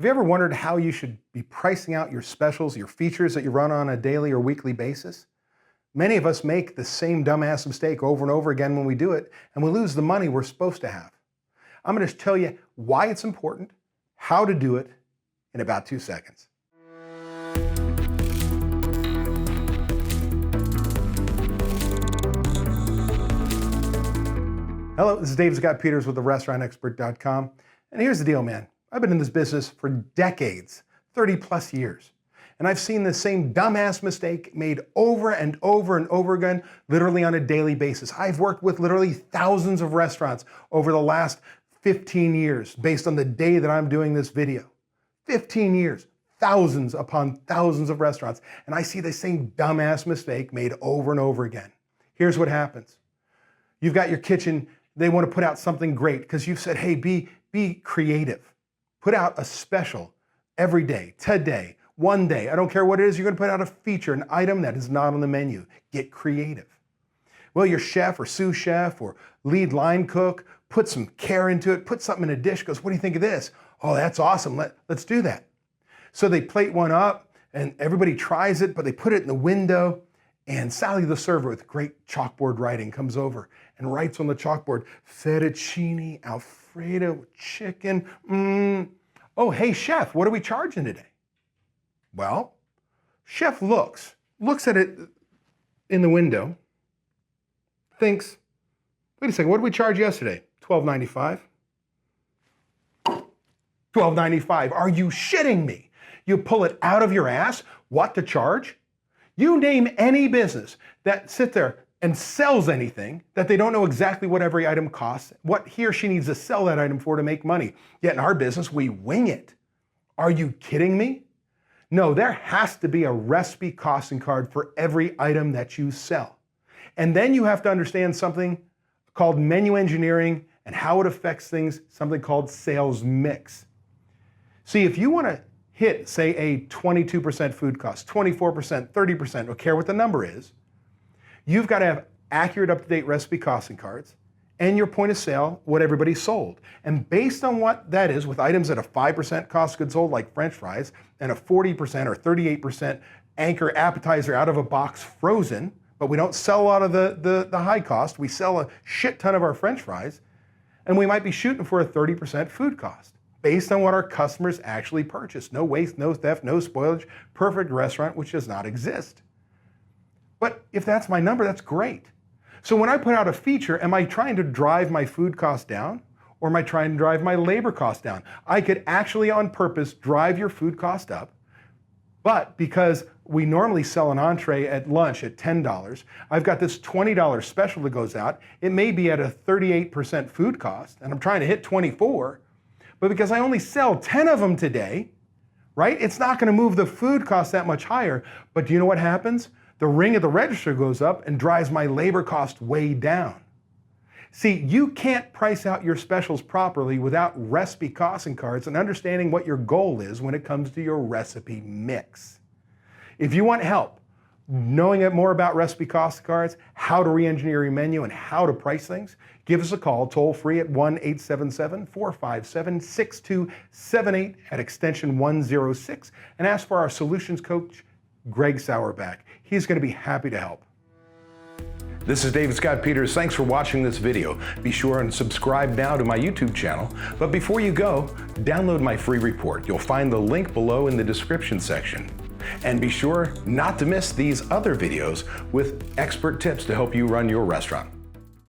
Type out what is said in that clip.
Have you ever wondered how you should be pricing out your specials, your features that you run on a daily or weekly basis? Many of us make the same dumbass mistake over and over again when we do it, and we lose the money we're supposed to have. I'm going to tell you why it's important, how to do it, in about 2 seconds. Hello, this is Dave Scott Peters with therestaurantexpert.com, and here's the deal, man. I've been in this business for decades, 30 plus years, and I've seen the same dumbass mistake made over and over and over again, literally on a daily basis. I've worked with literally thousands of restaurants over the last 15 years, based on the day that I'm doing this video. 15 years, thousands upon thousands of restaurants, and I see the same dumbass mistake made over and over again. Here's what happens. You've got your kitchen, they want to put out something great because you've said, hey, be creative. Put out a special every day, today, one day. I don't care what it is, you're going to put out a feature, an item that is not on the menu. Get creative. Well, your chef or sous chef or lead line cook, put some care into it, put something in a dish, goes, what do you think of this? Oh, that's awesome, let's do that. So they plate one up and everybody tries it, but they put it in the window, and Sally the server with great chalkboard writing comes over and writes on the chalkboard, fettuccine Alfredo chicken. Oh, hey, chef, what are we charging today? Well, chef looks at it in the window, thinks, wait a second, what did we charge yesterday? $12.95. $12.95. Are you shitting me? You pull it out of your ass, what to charge? You name any business that sits there and sells anything that they don't know exactly what every item costs, what he or she needs to sell that item for to make money. Yet in our business, we wing it. Are you kidding me? No, there has to be a recipe costing card for every item that you sell. And then you have to understand something called menu engineering and how it affects things, something called sales mix. See, if you want to hit, say, a 22% food cost, 24%, 30%, don't care what the number is, you've got to have accurate, up-to-date recipe costing cards and your point of sale, what everybody sold. And based on what that is, with items at a 5% cost of goods sold, like French fries, and a 40% or 38% anchor appetizer out of a box frozen, but we don't sell a lot of the high cost, we sell a shit ton of our French fries, and we might be shooting for a 30% food cost, based on what our customers actually purchase. No waste, no theft, no spoilage, perfect restaurant, which does not exist. But if that's my number, that's great. So when I put out a feature, am I trying to drive my food cost down, or am I trying to drive my labor cost down? I could actually on purpose drive your food cost up, but because we normally sell an entree at lunch at $10, I've got this $20 special that goes out. It may be at a 38% food cost, and I'm trying to hit 24, but because I only sell 10 of them today, right? It's not gonna move the food cost that much higher, but do you know what happens? The ring of the register goes up and drives my labor cost way down. See, you can't price out your specials properly without recipe costing cards and understanding what your goal is when it comes to your recipe mix. If you want help knowing more about recipe costing cards, how to re-engineer your menu, and how to price things, give us a call toll free at 1-877-457-6278 at extension 106 and ask for our solutions coach, Greg Sauerbach. He's going to be happy to help. This is David Scott Peters. Thanks for watching this video. Be sure and subscribe now to my YouTube channel. But before you go, download my free report. You'll find the link below in the description section. And be sure not to miss these other videos with expert tips to help you run your restaurant.